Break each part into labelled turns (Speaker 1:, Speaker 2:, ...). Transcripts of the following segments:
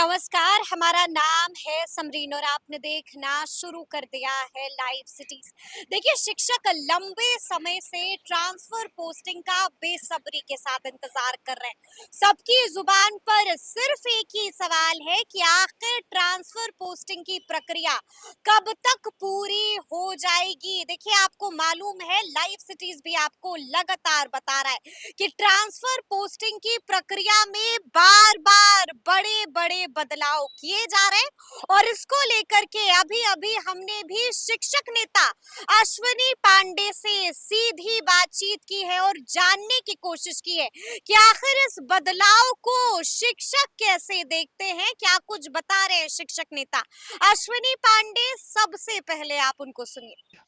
Speaker 1: नमस्कार, हमारा नाम है समरीन और आपने देखना शुरू कर दिया है लाइव सिटीज। देखिए, शिक्षक लंबे समय से ट्रांसफर पोस्टिंग का बेसब्री के साथ इंतजार कर रहे हैं। सबकी जुबान पर सिर्फ एक ही सवाल है कि आखिर ट्रांसफर पोस्टिंग की प्रक्रिया कब तक पूरी हो जाएगी। देखिए, आपको मालूम है, लाइव सिटीज भी आपको लगातार बता रहा है कि ट्रांसफर पोस्टिंग की प्रक्रिया में बार बार बड़े बड़े बदलाव किए जा रहे हैं। और इसको लेकर के अभी अभी हमने भी शिक्षक नेता अश्विनी पांडे से सीधी बातचीत की है और जानने की कोशिश की है कि आखिर इस बदलाव को शिक्षक कैसे देखते हैं। क्या कुछ बता रहे हैं शिक्षक नेता अश्विनी पांडे, सबसे पहले आप उनको सुनिए।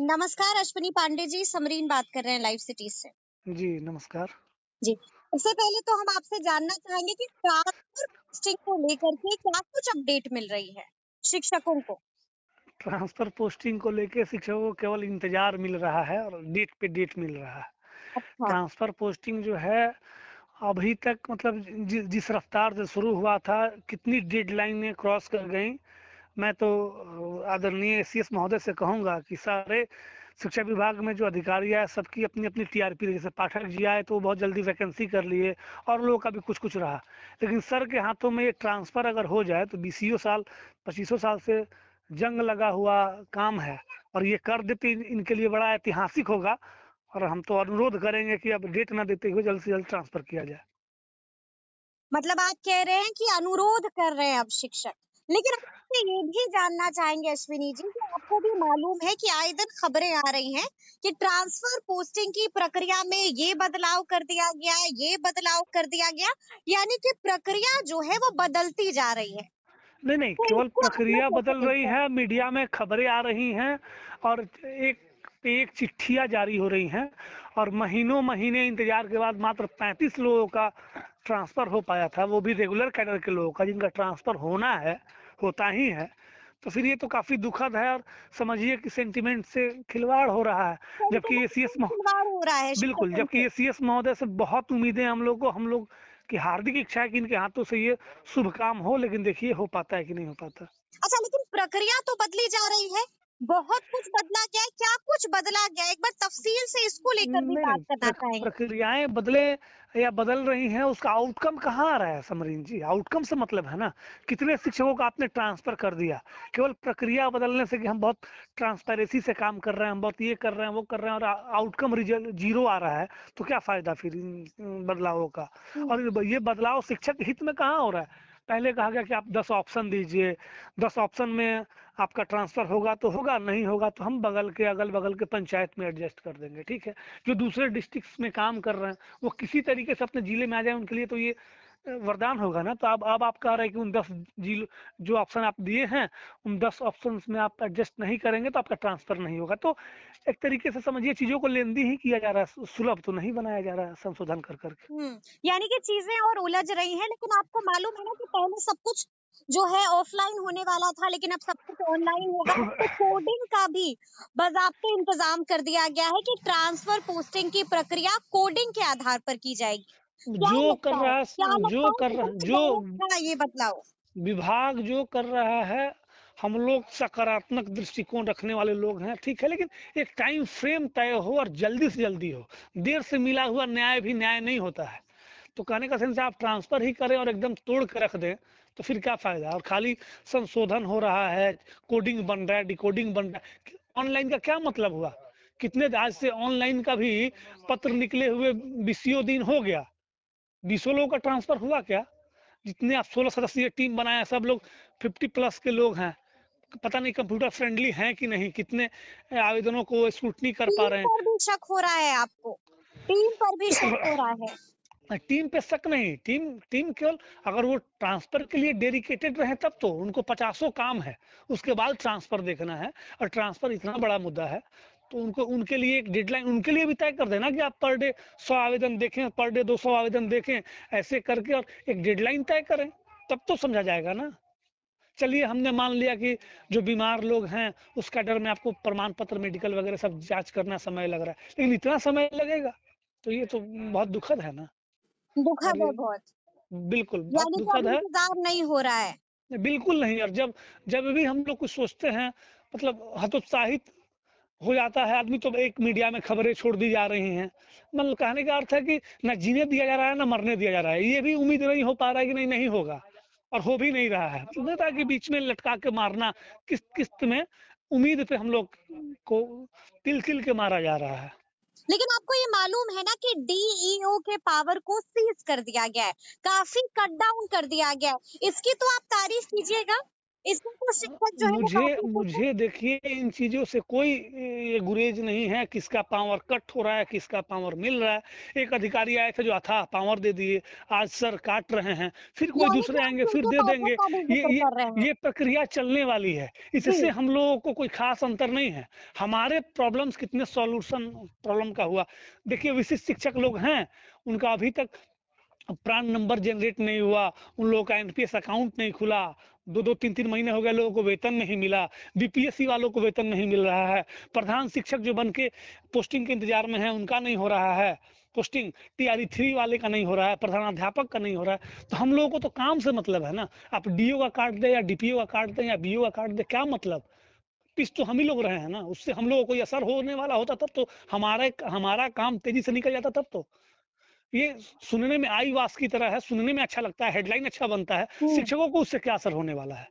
Speaker 1: नमस्कार अश्विनी पांडे जी, समरीन बात कर रहे हैं लाइव सिटीज से।
Speaker 2: जी, नमस्कार।
Speaker 1: जी, सबसे पहले तो हम आपसे जानना चाहेंगे कि ट्रांसफर पोस्टिंग को लेकर के क्या कुछ अपडेट मिल रही है शिक्षकों को?
Speaker 2: ट्रांसफ़र पोस्टिंग को लेके शिक्षकों को केवल इंतज़ार मिल रहा है और डेट पे डेट मिल रहा है।
Speaker 1: अच्छा।
Speaker 2: ट्रांसफ़र पोस्टिंग जो है अभी तक मतलब जिस रफ़्तार से शुरू हुआ था, कितनी डेडलाइनें क्रॉस कर गईं। मैं तो आदरणीय सीएस महोदय से कहूँगा कि सारे शिक्षा विभाग में जो अधिकारी है, सबकी अपनी-अपनी टीआरपी रही। जैसे पाठक जी आए तो वो बहुत जल्दी वैकेंसी कर लिए और लोगों का भी कुछ-कुछ रहा। लेकिन सर के हाथों में ये ट्रांसफ़र अगर हो जाए तो बीसीओ साल, पच्चीसों साल से जंग लगा हुआ काम है और ये कर देते इनके लिए बड़ा ऐतिहासिक होगा। और हम तो अनुरोध करेंगे कि अब डेट ना देते हुए जल्द से जल्द ट्रांसफ़र किया जाए।
Speaker 1: मतलब आप कह रहे हैं कि अनुरोध कर रहे हैं अब शिक्षक। लेकिन हम आपसे ये भी जानना चाहेंगे अश्विनी जी कि आपको भी मालूम है कि आए दिन खबरें आ रही हैं कि ट्रांसफर पोस्टिंग की प्रक्रिया में ये बदलाव कर दिया गया, ये बदलाव कर दिया गया, यानी कि प्रक्रिया जो है वो बदलती जा रही है।
Speaker 2: नहीं, नहीं,
Speaker 1: तो
Speaker 2: केवल
Speaker 1: इसको आप लोग
Speaker 2: प्रक्रिया
Speaker 1: कैसे
Speaker 2: बदल रही
Speaker 1: देखते हैं?
Speaker 2: है, मीडिया में खबरें आ रही हैं और एक पे एक चिट्ठियाँ जारी हो रही हैं और महीनों-महीने इंतज़ार के बाद मात्र 35 लोगों का ट्रांसफ़र हो पाया था, वो भी रेगुलर कैडर के लोगों का, जिनका ट्रांसफ़र होना है, होता ही है। तो फिर ये तो काफ़ी दुखद है और समझिए कि सेंटिमेंट से खिलवाड़ हो रहा है। जबकि ये
Speaker 1: सेंटिमेंट
Speaker 2: सीएस
Speaker 1: से खिलवाड़ हो रहा है
Speaker 2: बिल्कुल,
Speaker 1: शिक्षकों
Speaker 2: जबकि
Speaker 1: से।
Speaker 2: ये सीएस महोदय से बहुत उम्मीदें हम लोग की हार्दिक इच्छा है कि इनके हाथों से ये शुभ काम हो, लेकिन देखिए हो पाता है कि नहीं हो पाता।
Speaker 1: अच्छा, लेकिन प्रक्रिया तो बदली जा रही है। बहुत कुछ बदला गया है, क्या कुछ बदला गया है? एक बार तफ़सील से इसको लेकर भी
Speaker 2: नहीं,
Speaker 1: बात
Speaker 2: नहीं,
Speaker 1: करना चाहेंगे।
Speaker 2: प्रक्रियाएँ बदले या बदल रही हैं, उसका आउटकम कहाँ आ रहा है समरीन जी? आउटकम से मतलब है ना, कितने शिक्षकों का आपने ट्रांसफ़र कर दिया। केवल प्रक्रिया बदलने से कि हम बहुत ट्रांसपेरेंसी से काम कर रहे हैं, हम बहुत ये कर रहे हैं, वो कर रहे हैं और आउटकम रिजल्ट ज़ीरो आ रहा है, तो क्या फ़ायदा फिर इन बदलावों का?
Speaker 1: हुँ।
Speaker 2: और ये बदलाव शिक्षक हित में कहाँ हो रहा है? पहले कहा गया कि आप 10 ऑप्शन दीजिए, 10 ऑप्शन में आपका ट्रांसफ़र होगा तो होगा, नहीं होगा तो हम अगल-बगल के पंचायत में एडजस्ट कर देंगे, ठीक है? जो दूसरे डिस्ट्रिक्ट्स में काम कर रहे हैं, वो किसी तरीके से अपने ज़िले में आ जाएँ, उनके लिए तो ये वरदान होगा ना। तो अब आप कह रहे हैं कि उन 10 जिल जो ऑप्शन आप दिए हैं, उन 10 ऑप्शंस में आप एडजस्ट नहीं करेंगे तो आपका ट्रांसफ़र नहीं होगा। तो एक तरीके से समझिए चीज़ों को लेंदी ही किया जा रहा है, सुलभ तो नहीं बनाया जा रहा है संशोधन कर के।
Speaker 1: हुँ, यानी कि चीज़ें और उलझ रही हैं, लेकिन आपको मालूम है ना कि पहले सब कुछ जो है ऑफ़लाइन होने वाला था, लेकिन अब सब कुछ ऑनलाइन होगा। अब तो कोडिंग का भी बाज़ाब्ते इंतज़ाम कर दिया गया है कि ट्रांसफ़र पोस्टिंग की प्रक्रिया कोडिंग के आधार पर की जाएगी। क्या
Speaker 2: जो कर
Speaker 1: लगता है?
Speaker 2: रहा है
Speaker 1: क्या लगता
Speaker 2: जो
Speaker 1: है
Speaker 2: कर रहा
Speaker 1: कितना
Speaker 2: जो
Speaker 1: बड़ा है ये बदलाव?
Speaker 2: विभाग जो कर रहा है, हम लोग सकारात्मक दृष्टिकोण रखने वाले लोग हैं, ठीक है, लेकिन एक टाइम फ्रेम तय हो और जल्दी से जल्दी हो। देर से मिला हुआ न्याय भी न्याय नहीं होता है। तो कहने का सेंस है आप ट्रांसफर ही करें और एकदम तोड़ के रख दें, तो फिर क्या फायदा? और खाली संशोधन हो रहा है, कोडिंग बन रहा है, डिकोडिंग बन रहा है। ऑनलाइन का क्या मतलब हुआ? कितने आज से ऑनलाइन का भी पत्र निकले हुए बीसियों दिन हो गया। बीसों लोगों का ट्रांसफर हुआ क्या? जितने आप 16 सदस्यीय टीम बनाए हैं, सब लोग 50 प्लस के लोग हैं। पता नहीं कंप्यूटर फ्रेंडली हैं कि नहीं, कितने आवेदनों को स्क्रूटनी कर पा
Speaker 1: टीम
Speaker 2: रहे हैं।
Speaker 1: पर भी शक हो रहा है आपको? टीम पर भी शक हो रहा है?
Speaker 2: टीम पे शक नहीं, टीम टीम केवल अगर वो ट्रांसफर के लिए डेडिकेटेड रहे तब तो उनको पचासों काम है, उसके बाद ट्रांसफर देखना है और ट्रांसफर इतना बड़ा मुद्दा है, तो उनको उनके लिए एक डेडलाइन उनके लिए भी तय कर देना कि आप पर डे 100 आवेदन देखें, पर डे 200 आवेदन देखें, ऐसे करके और एक डेडलाइन तय करें, तब तो समझा जाएगा ना। चलिए हमने मान लिया कि जो बीमार लोग हैं उस कैडर में आपको प्रमाण पत्र मेडिकल वगैरह सब जांच करना समय लग रहा है, लेकिन इतना समय लगेगा तो ये तो बहुत दुखद है ना। और
Speaker 1: दुखद है
Speaker 2: ये
Speaker 1: बहुत।
Speaker 2: बिल्कुल, बहुत
Speaker 1: यानी कि अब
Speaker 2: दुखद है।
Speaker 1: इंतजार नहीं हो रहा है।
Speaker 2: बिल्कुल नहीं। और जब जब भी हम लोग कुछ सोचते हैं, मतलब हतोत्साहित हो जाता है आदमी, तो एक मीडिया में खबरें छोड़ दी जा रही हैं। मतलब कहने का अर्थ है कि ना जीने दिया जा रहा है, ना मरने दिया जा रहा है। ये भी उम्मीद नहीं हो पा रहा है कि नहीं, नहीं होगा, और हो भी नहीं रहा है। तो नेता के बीच में लटका के मारना, किस्त में उम्मीद पे हम लोग को तिल-तिल के मारा जा रहा है।
Speaker 1: लेकिन आपको ये मालूम है ना कि डीईओ के पावर को सीज कर दिया गया है, काफी कट डाउन कर दिया गया है। इसकी तो आप तारीफ कीजिएगा। इसमें तो शिक्षक जो है वो
Speaker 2: मुझे
Speaker 1: काफी खुश है।
Speaker 2: मुझे देखिए, इन चीज़ों से कोई ये गुरेज नहीं है, किसका पावर कट हो रहा है, किसका पावर मिल रहा है। एक अधिकारी आए थे जो अथाह पावर दे दिए, आज सर काट रहे हैं, फिर कोई
Speaker 1: यानी कि
Speaker 2: दूसरे
Speaker 1: आप
Speaker 2: आएँगे फिर
Speaker 1: उनके
Speaker 2: दे
Speaker 1: पौधे
Speaker 2: देंगे।
Speaker 1: का भी
Speaker 2: ये
Speaker 1: जिक्र
Speaker 2: ये
Speaker 1: कर रहे हैं।
Speaker 2: ये प्रक्रिया चलने वाली है, इससे
Speaker 1: जी।
Speaker 2: हम लोगों को कोई ख़ास अंतर नहीं है। हमारे प्रॉब्लम्स कितने सॉल्यूशन प्रॉब्लम का हुआ। देखिए विशिष्ट शिक्षक लोग हैं, उनका अभी तक प्रान नंबर जनरेट नहीं हुआ, उन लोगों का एनपीएस अकाउंट नहीं खुला, 2-2 3-3 महीने हो गए, लोगों को वेतन नहीं मिला, बीपीएससी वालों को वेतन नहीं मिल रहा है, प्रधान शिक्षक जो बन के पोस्टिंग के इंतजार में है उनका नहीं हो रहा है, पोस्टिंग टीआरई 3 वाले का नहीं हो रहा है, प्रधानाध्यापक का नहीं हो रहा है। तो हम लोगों को तो काम से मतलब है ना। आप डीओ का काट दें या डीपीओ का काट दें या बीओ का काट दें, क्या मतलब? पिस तो हम ही लोग रहे हैं ना, उससे हम लोगों को कोई असर होने वाला होता तब तो हमारा काम तेजी से निकल जाता तब तो। ये सुनने में आई वास की तरह है, सुनने में अच्छा लगता है, हेडलाइन अच्छा बनता है।
Speaker 1: हुँ,
Speaker 2: शिक्षकों को उससे क्या असर होने वाला है?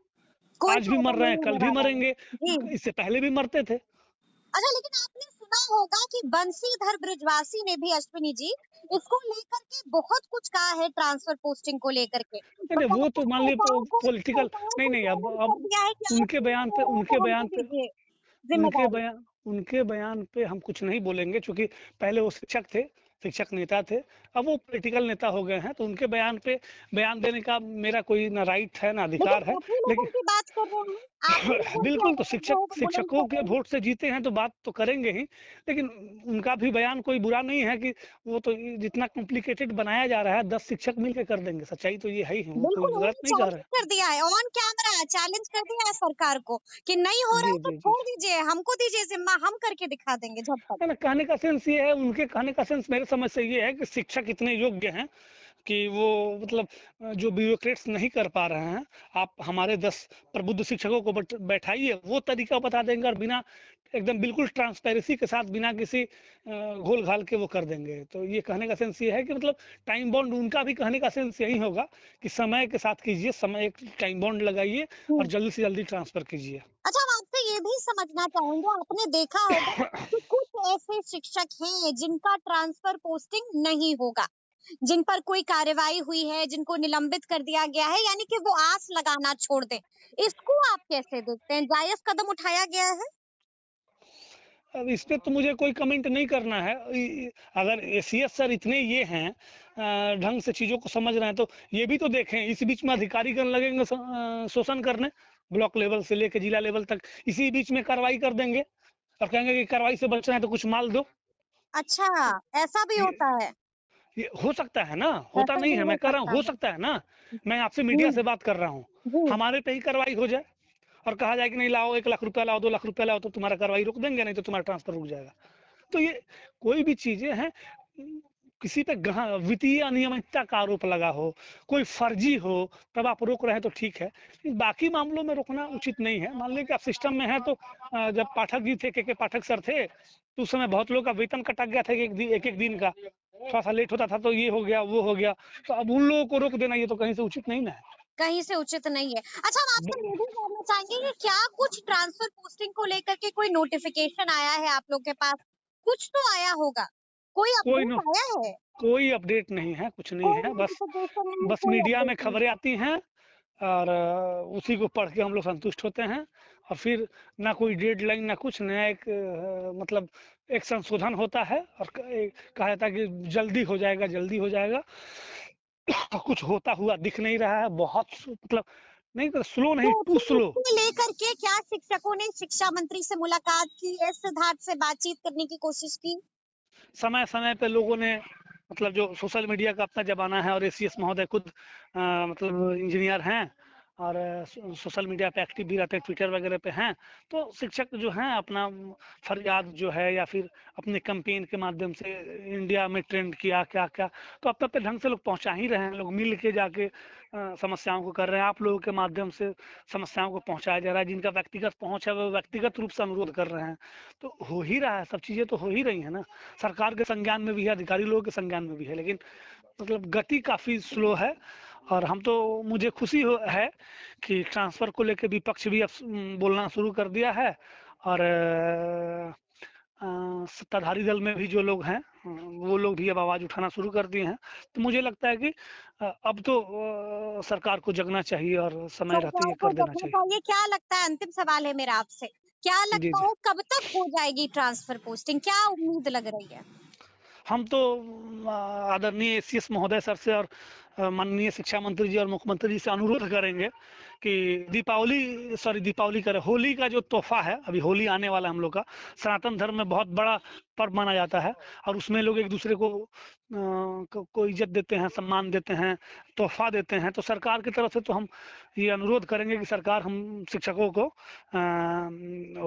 Speaker 1: कोई
Speaker 2: आज भी
Speaker 1: फायदा
Speaker 2: मर रहे हैं,
Speaker 1: नहीं
Speaker 2: कल
Speaker 1: हो
Speaker 2: भी
Speaker 1: रहा है।
Speaker 2: मरेंगे,
Speaker 1: जी।
Speaker 2: इससे पहले भी मरते थे।
Speaker 1: अच्छा, लेकिन आपने सुना होगा कि बंशीधर ब्रिजवासी ने भी, अश्विनी जी, इसको लेकर के बहुत कुछ कहा है, ट्रांसफर पोस्टिंग को लेकर के।
Speaker 2: नहीं, नहीं, वो तो मान लीजिए पॉलिटिकल।
Speaker 1: नेताओं
Speaker 2: नहीं,
Speaker 1: को
Speaker 2: नहीं,
Speaker 1: चैलेंज
Speaker 2: अब
Speaker 1: कर दिया है कि आप
Speaker 2: उनके
Speaker 1: नहीं
Speaker 2: बयान
Speaker 1: हो
Speaker 2: पे
Speaker 1: रहे हैं
Speaker 2: उनके
Speaker 1: तो
Speaker 2: बयान
Speaker 1: हमको
Speaker 2: पे
Speaker 1: दीजिए
Speaker 2: उनके
Speaker 1: ज़िम्मेदारी।
Speaker 2: बयान उनके बयान पे हम कुछ नहीं बोलेंगे, क्योंकि पहले वो शिक्षक थे, शिक्षक नेता थे, अब वो पॉलिटिकल नेता हो गए हैं, तो उनके बयान पे बयान देने का मेरा कोई ना राइट है, ना
Speaker 1: लेकिन
Speaker 2: अधिकार है।
Speaker 1: आप ही लोगों
Speaker 2: लेकिन
Speaker 1: की बात कर रहे हैं, आप ही लोगों की
Speaker 2: बिल्कुल, तो
Speaker 1: आवाज़ जो है वो बुलंद
Speaker 2: शिक्षकों
Speaker 1: कर
Speaker 2: के
Speaker 1: रहे हैं।
Speaker 2: वोट से जीते हैं तो बात तो करेंगे ही। लेकिन उनका भी बयान कोई बुरा नहीं है कि वो तो जितना कॉम्प्लिकेटेड बनाया जा रहा है, 10 शिक्षक मिलके कर देंगे, सच्चाई तो ये है ही है, वो कोई
Speaker 1: बिल्कुल,
Speaker 2: गलत
Speaker 1: उन्होंने
Speaker 2: नहीं कह
Speaker 1: चैलेंज
Speaker 2: रहे
Speaker 1: कर दिया है, ऑन कैमरा चैलेंज कर दिया है सरकार को कि नहीं हो
Speaker 2: हैं।
Speaker 1: रहा
Speaker 2: जी,
Speaker 1: है तो
Speaker 2: जी, जी।
Speaker 1: छोड़ दीजिए, हमको दीजिए ज़िम्मा, हम करके दिखा देंगे झटपट।
Speaker 2: है ना, कहने का सेंस ये है, उनके कहने का सेंस मेरे समझ से ये है कि शिक्षक इतने योग्य हैं कि वो, मतलब जो ब्यूरोक्रेट्स नहीं कर पा रहे हैं, आप हमारे 10 प्रबुद्ध शिक्षकों को बैठाइए, वो तरीका बता देंगे, और बिना एकदम बिल्कुल ट्रांसपेरेंसी के साथ, बिना किसी घोल घाल के वो कर देंगे। तो ये कहने का सेंस ये है कि मतलब टाइम बॉन्ड, उनका भी कहने का सेंस यही होगा कि समय के साथ कीजिए, समय एक टाइम बॉन्ड लगाइए
Speaker 1: हुँ।
Speaker 2: और जल्दी से जल्दी ट्रांसफर कीजिए।
Speaker 1: अच्छा, हम आपसे ये भी समझना चाहेंगे, आपने देखा होगा कि कुछ ऐसे शिक्षक हैं जिनका ट्रांसफर पोस्टिंग नहीं होगा, जिन पर कोई कार्रवाई हुई है, जिनको निलंबित कर दिया गया है, यानी कि वो आस लगाना छोड़ दें। इसको आप कैसे देखते हैं? जायज़ कदम उठाया गया है?
Speaker 2: अब इस पे तो मुझे कोई कमेंट नहीं करना है। अगर एसीएस सर इतने ये हैं, ढंग से चीज़ों को समझ रहे हैं, तो ये भी तो देखें, इस बीच में अधिकारीगण लगेंगे शोषण करने, ब्लॉक लेवल से लेके जिला लेवल तक, इसी बीच में कार्रवाई कर देंगे और कहेंगे कि कार्रवाई से बच रहे हैं तो कुछ माल दो।
Speaker 1: अच्छा, ऐसा भी
Speaker 2: ये
Speaker 1: होता है,
Speaker 2: ये हो सकता है ना, होता
Speaker 1: ऐसा
Speaker 2: नहीं
Speaker 1: भी
Speaker 2: है,
Speaker 1: हो
Speaker 2: मैं कह रहा हूँ
Speaker 1: सकता
Speaker 2: हो
Speaker 1: है।
Speaker 2: सकता है ना। मैं आपसे मीडिया
Speaker 1: हुँ,
Speaker 2: से बात कर रहा हूँ,
Speaker 1: जी।
Speaker 2: हमारे पे ही कार्रवाई हो जाए और कहा जाए कि नहीं लाओ, 1 लाख रुपया लाओ, 2 लाख रुपया लाओ, तो तुम्हारा कार्रवाई रोक देंगे, नहीं तो तुम्हारा ट्रांसफर रुक जाएगा। तो ये कोई भी चीजें हैं, किसी पे वित्तीय अनियमितता का आरोप लगा हो, कोई फर्जी हो, तब आप रोक रहे हैं तो ठीक है, लेकिन बाकी मामलों में रोकना उचित नहीं है। मान लीजिए कि आप सिस्टम में है, तो जब पाठक जी थे, के पाठक सर थे, तो उस समय बहुत लोग का वेतन कटा गया था, एक एक दिन का थोड़ा सा लेट होता था, तो ये हो गया वो हो गया, तो अब उन लोगों को रोक देना, ये तो कहीं से उचित नहीं ना है।
Speaker 1: कहीं से उचित नहीं है। अच्छा, हम आपसे ये भी जानना चाहेंगे कि क्या कुछ ट्रांसफर पोस्टिंग को लेकर के कोई नोटिफिकेशन आया है आप लोग के पास? कुछ तो आया होगा, कोई
Speaker 2: कोई
Speaker 1: अपडेट
Speaker 2: नो
Speaker 1: आया है?
Speaker 2: कोई अपडेट नहीं है, कुछ नहीं
Speaker 1: कोई
Speaker 2: है, बस
Speaker 1: नोटिफिकेशन नहीं,
Speaker 2: बस
Speaker 1: कोई
Speaker 2: मीडिया में
Speaker 1: अपडेट नहीं।
Speaker 2: खबरें आती हैं, और उसी को पढ़ के हम लोग संतुष्ट होते हैं, और फिर ना कोई डेडलाइन, ना कुछ नया, एक मतलब एक संशोधन होता है, और कहा जाता है कि जल्दी हो जाएगा, जल्दी हो जाएगा। कुछ होता हुआ दिख नहीं रहा है, बहुत मतलब, नहीं तो स्लो
Speaker 1: तो
Speaker 2: नहीं, टू
Speaker 1: फिर
Speaker 2: स्लो।
Speaker 1: इसको लेकर के क्या शिक्षकों ने शिक्षा मंत्री से मुलाकात की, एस सिद्धार्थ से बातचीत करने की कोशिश की?
Speaker 2: समय समय पे लोगों ने, मतलब जो सोशल मीडिया का अपना जमाना है, और एसीएस महोदय खुद मतलब इंजीनियर हैं, और सोशल मीडिया पे एक्टिव भी रहते हैं, ट्विटर वगैरह पे हैं। तो शिक्षक जो हैं अपना फरियाद जो है या फिर अपने कैंपेन के माध्यम से इंडिया में ट्रेंड किया क्या क्या, तो अपने अपने ढंग से लोग पहुंचा ही रहे हैं। लोग मिल के जाके समस्याओं को कर रहे हैं। आप लोगों के माध्यम से समस्याओं को पहुंचाया जा रहा है। जिनका व्यक्तिगत पहुंच है वो व्यक्तिगत रूप से अनुरोध कर रहे हैं। तो हो ही रहा है, सब चीज़ें तो हो ही रही है ना। सरकार के संज्ञान में भी है, अधिकारी लोगों के संज्ञान में भी है, लेकिन मतलब गति काफ़ी स्लो है। और हम तो, मुझे खुशी है कि ट्रांसफ़र को लेके विपक्ष भी अब बोलना शुरू कर दिया है। और सत्ताधारी दल में भी जो लोग हैं वो लोग भी अब आवाज़ उठाना शुरू कर दिए हैं। तो मुझे लगता है कि अब तो सरकार को जगना चाहिए और समय रहते
Speaker 1: सरकार
Speaker 2: ये
Speaker 1: को
Speaker 2: कर देना
Speaker 1: जगना
Speaker 2: चाहिए।
Speaker 1: चाहिए, क्या लगता है, अंतिम सवाल है मेरा आपसे, क्या
Speaker 2: जी,
Speaker 1: लगता
Speaker 2: जी।
Speaker 1: है कब तक हो जाएगी ट्रांसफर पोस्टिंग, क्या उम्मीद लग रही है?
Speaker 2: हम तो आदरणीय एसीएस महोदय सर से और माननीय शिक्षा मंत्री जी और मुख्यमंत्री जी से अनुरोध करेंगे कि दीपावली करे, होली का जो तोहफा है, अभी होली आने वाला है हम लोग का, सनातन धर्म में बहुत बड़ा पर्व माना जाता है। और उसमें लोग एक दूसरे को इज्जत देते हैं, सम्मान देते हैं, तोहफा देते हैं। तो सरकार की तरफ से तो हम ये अनुरोध करेंगे कि सरकार हम शिक्षकों को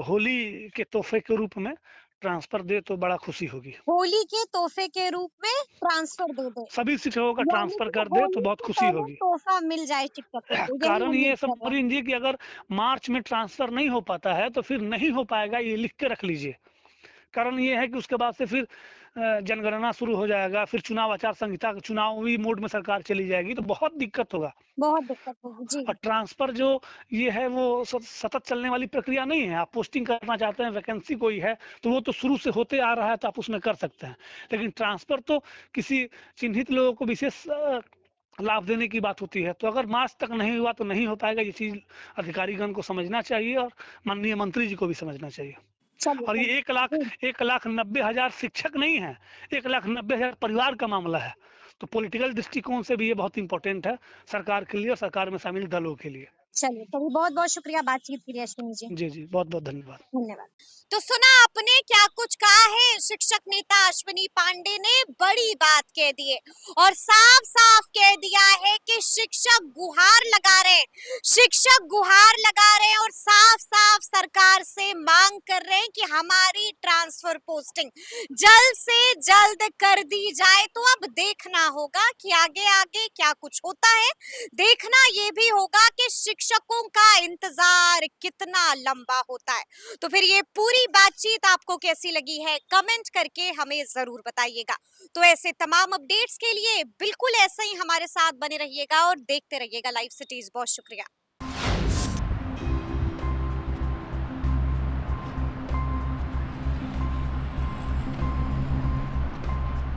Speaker 2: होली के तोहफे के रूप में ट्रांसफर दे तो बड़ा खुशी होगी।
Speaker 1: होली के तोहफे के रूप में ट्रांसफर दे दे,
Speaker 2: सभी शिक्षकों का
Speaker 1: यानी
Speaker 2: ट्रांसफर
Speaker 1: कि
Speaker 2: कर दे तो
Speaker 1: होली
Speaker 2: बहुत
Speaker 1: से
Speaker 2: खुशी
Speaker 1: पहले
Speaker 2: होगी।
Speaker 1: तोहफा मिल जाए शिक्षकों को, यही
Speaker 2: कारण
Speaker 1: उम्मीद
Speaker 2: ये
Speaker 1: कर रहे हैं।
Speaker 2: समझ लीजिए कि अगर मार्च में ट्रांसफर नहीं हो पाता है तो फिर नहीं हो पाएगा, ये लिख के रख लीजिए। कारण ये है कि उसके बाद से फिर जनगणना शुरू हो जाएगा, फिर चुनाव आचार संहिता, चुनावी मोड में सरकार चली जाएगी, तो बहुत दिक्कत होगा।
Speaker 1: बहुत दिक्कत होगी जी।
Speaker 2: और ट्रांसफर जो ये है वो सतत चलने वाली प्रक्रिया नहीं है। आप पोस्टिंग करना चाहते हैं, वैकेंसी कोई है तो वो तो शुरू से होते आ रहा है, तो आप उसमें कर सकते हैं। लेकिन ट्रांसफर तो किसी चिन्हित लोगों को विशेष लाभ देने की बात होती है। तो अगर मार्च तक नहीं हुआ तो नहीं हो पाएगा। ये चीज़ अधिकारीगण को समझना चाहिए और माननीय मंत्री जी को भी समझना चाहिए।
Speaker 1: चलिए
Speaker 2: और ये
Speaker 1: चलिए जी।
Speaker 2: 1,90,000 शिक्षक नहीं है, 1,90,000 परिवार का मामला है। तो पॉलिटिकल दृष्टिकोण से भी ये बहुत इंपॉर्टेंट है सरकार के लिए और सरकार में शामिल दलों के लिए।
Speaker 1: चलिए चलिए, बहुत बहुत शुक्रिया बातचीत के लिए अश्विनी जी।
Speaker 2: जी, जी, बहुत बहुत धन्यवाद।
Speaker 1: धन्यवाद। तो सुना आपने क्या कुछ कहा है शिक्षक नेता अश्विनी पांडे ने, बड़ी बात कह दी है और साफ साफ कह दिया है कि शिक्षक गुहार लगा रहे हैं, शिक्षक गुहार लगा रहे हैं और साफ साफ सरकार से मांग कर रहे हैं कि हमारी ट्रांसफर पोस्टिंग जल्द से जल्द कर दी जाए। तो अब देखना होगा कि आगे आगे क्या कुछ होता है, देखना ये भी होगा कि शिक्षकों का इंतजार कितना लंबा होता है। तो फिर ये पूरी बातचीत आपको कैसी लगी है, कमेंट करके हमें जरूर बताइएगा। तो ऐसे तमाम अपडेट्स के लिए बिल्कुल ऐसे ही हमारे साथ बने रहिएगा और देखते रहिएगा लाइव सिटीज। बहुत शुक्रिया।